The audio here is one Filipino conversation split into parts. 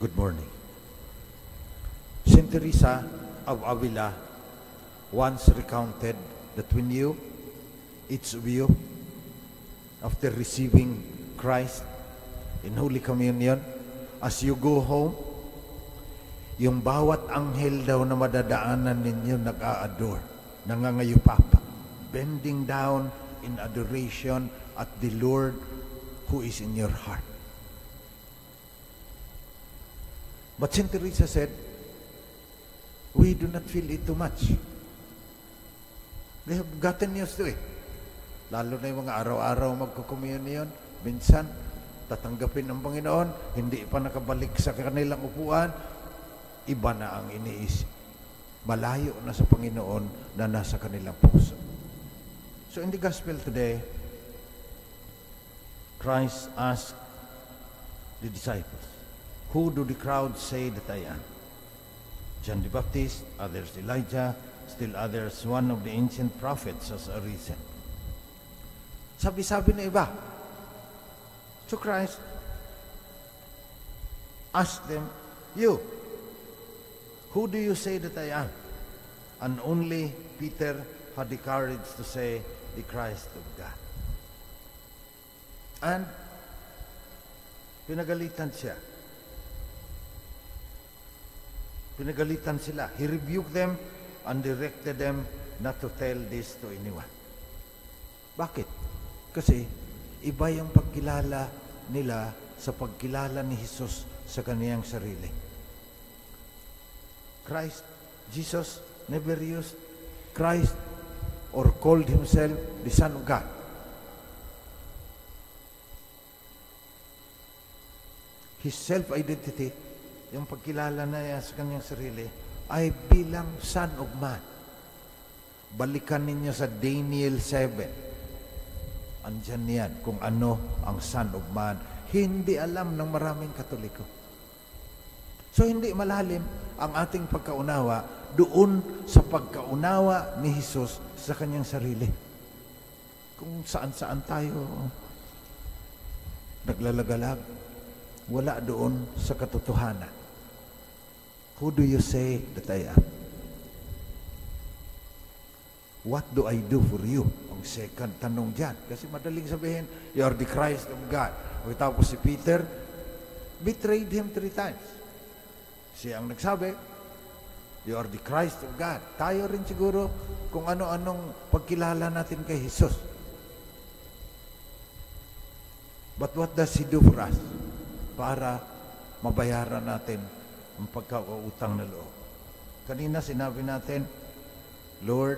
Good morning. Saint Teresa of Avila once recounted that when you, each of you, after receiving Christ in Holy Communion, as you go home, yung bawat anghel daw na madadaanan ninyo nag-a-adore, nangangayupapa, bending down in adoration at the Lord who is in your heart. But Saint Teresa said, we do not feel it too much. They have gotten used to it. Lalo na yung mga araw-araw magkukommunion, minsan, tatanggapin ng Panginoon, hindi pa nakabalik sa kanilang upuan, iba na ang iniisip. Malayo na sa Panginoon na nasa kanilang puso. So in the Gospel today, Christ asked the disciples, who do the crowd say that I am? John the Baptist, others Elijah, still others one of the ancient prophets has arisen. Sabi-sabi na iba. So Christ asked them, you, who do you say that I am? And only Peter had the courage to say, the Christ of God. And pinagalitan siya. Pinagalitan sila. He rebuked them and directed them not to tell this to anyone. Bakit? Kasi iba yung pagkilala nila sa pagkilala ni Jesus sa kaniyang sarili. Jesus never used Christ or called himself the Son of God. His self-identity, yung pagkilala na niya sa kanyang sarili, ay bilang Son of Man. Balikan ninyo sa Daniel 7. Andyan yan kung ano ang Son of Man. Hindi alam ng maraming Katoliko. So hindi malalim ang ating pagkaunawa doon sa pagkaunawa ni Jesus sa kanyang sarili. Kung saan-saan tayo naglalagalag, wala doon sa katotohanan. Who do you say that I am? What do I do for you? Ang second tanong dyan. Kasi madaling sabihin, you are the Christ of God. O tapos si Peter, betrayed him 3 times. Siya ang nagsabi, you are the Christ of God. Tayo rin siguro kung ano-anong pagkilala natin kay Jesus. But what does He do for us? Para mabayaran natin ang pagkakautang na loob. Kanina sinabi natin, Lord,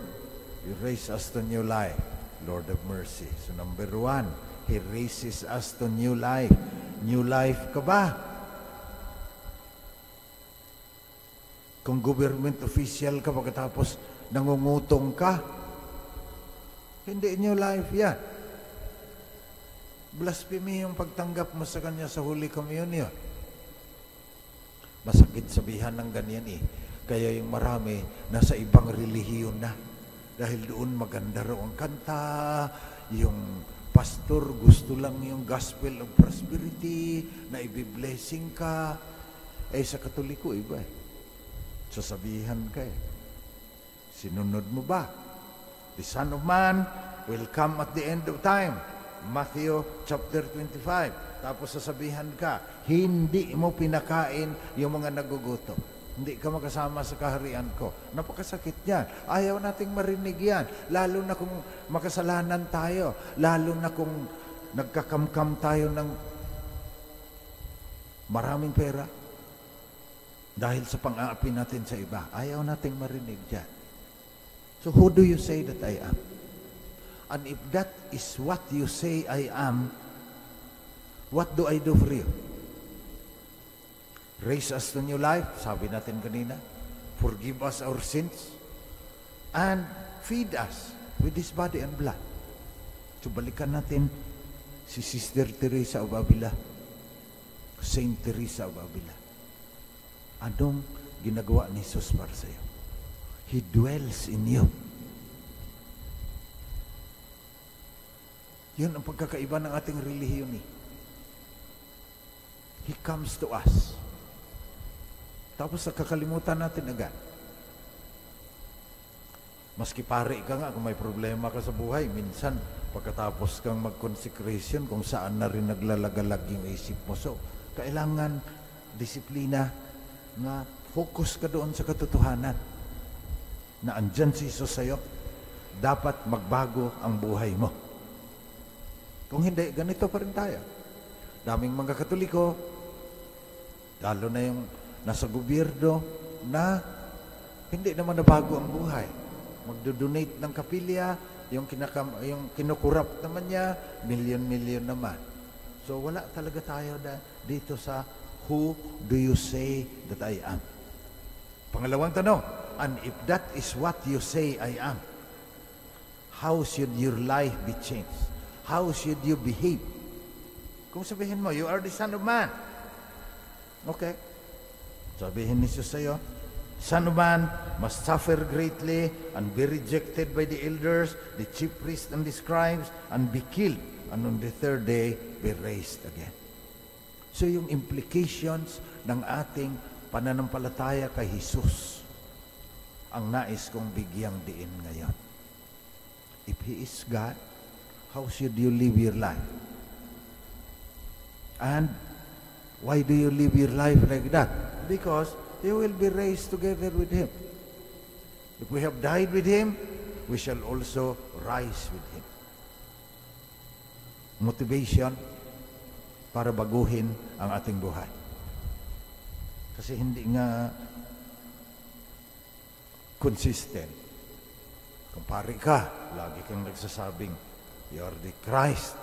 you raise us to new life. Lord of mercy. So number 1, He raises us to new life. New life ka ba? Kung government official ka pagkatapos nangungutong ka, hindi new life yan. Blasphemy yung pagtanggap mo sa Kanya sa Holy Communion. Masakit sabihan ng ganyan eh. Kaya yung marami nasa ibang relihiyon na. Dahil doon maganda raw ang kanta, yung pastor gusto lang yung gospel of prosperity, na ibiblessing ka. Eh sa Katoliko iba eh. Sasabihan ka eh. Sinunod mo ba? The Son of Man will come at the end of time. Matthew chapter 25. Tapos sasabihan ka, hindi mo pinakain yung mga nagugutom. Hindi ka makasama sa kaharian ko. Napakasakit yan. Ayaw nating marinig yan. Lalo na kung makasalanan tayo. Lalo na kung nagkakamkam tayo ng maraming pera. Dahil sa pang-aapi natin sa iba. Ayaw nating marinig yan. So who do you say that I am? And if that is what you say I am, what do I do for you? Raise us to new life, sabi natin kanina. Forgive us our sins. And feed us with His body and blood. So balikan natin si Sister Teresa of Avila. Saint Teresa of Avila. Anong ginagawa ni Jesus para sa iyo? He dwells in you. Yun ang pagkakaiba ng ating relihiyon eh. He comes to us. Tapos nakakalimutan natin agad. Maski pare ka nga, kung may problema ka sa buhay, minsan pagkatapos kang mag-consecration, kung saan na rin naglalagalag yung isip mo. So, kailangan disiplina na focus ka doon sa katotohanan na andyan si Jesus sa'yo. Dapat magbago ang buhay mo. Kung hindi, ganito pa rin tayo. Daming mga Katoliko, lalo na yung nasa gobyerno, na hindi naman nabago ang buhay. Magdo-donate ng kapilya, yung kinukurap naman niya, milyon-milyon naman. So wala talaga tayo dito sa who do you say that I am? Pangalawang tanong, and if that is what you say I am, how should your life be changed? How should you behave? Kung sabihin mo, you are the Son of Man. Okay. Sabihin ni Jesus sa'yo, Son of Man must suffer greatly and be rejected by the elders, the chief priests and the scribes, and be killed, and on the third day be raised again. So yung implications ng ating pananampalataya kay Jesus, ang nais kong bigyang diin ngayon. If He is God, how should you live your life? And why do you live your life like that? Because you will be raised together with Him. If we have died with Him, we shall also rise with Him. Motivation para baguhin ang ating buhay. Kasi hindi nga consistent. Kung pari ka, lagi kang nagsasabing, you are the Christ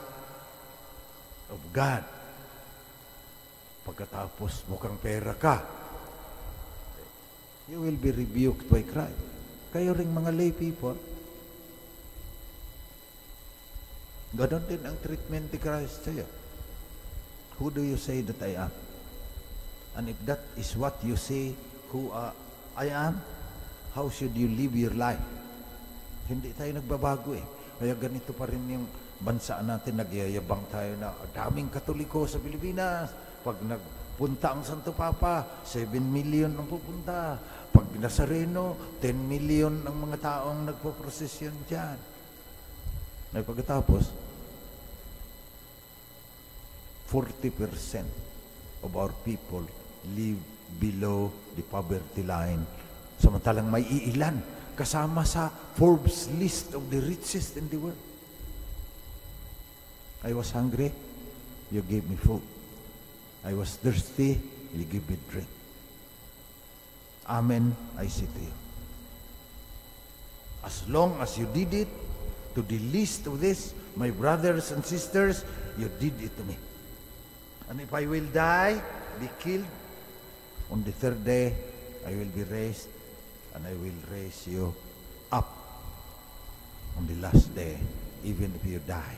of God. Pagkatapos mukhang pera ka, you will be rebuked by Christ. Kayo ring mga lay people, ganon din ang treatment ni Christ sa'yo. Who do you say that I am? And if that is what you say who I am, how should you live your life? Hindi tayo nagbabago eh. Kaya ganito pa rin yung bansa natin, nagyayabang tayo na daming Katoliko sa Pilipinas. Pag nagpunta ang Santo Papa, 7 million ang pupunta. Pag Nazareno, 10 million ang mga taong nagpo-prosesyon dyan. Ay pagkatapos, 40% of our people live below the poverty line. Samantalang may iilan kasama sa Forbes list of the richest in the world. I was hungry, you gave me food. I was thirsty, you gave me drink. Amen, I say to you. As long as you did it to the least of this, my brothers and sisters, you did it to me. And if I will die, be killed, on the third day, I will be raised, and I will raise you up on the last day, even if you die.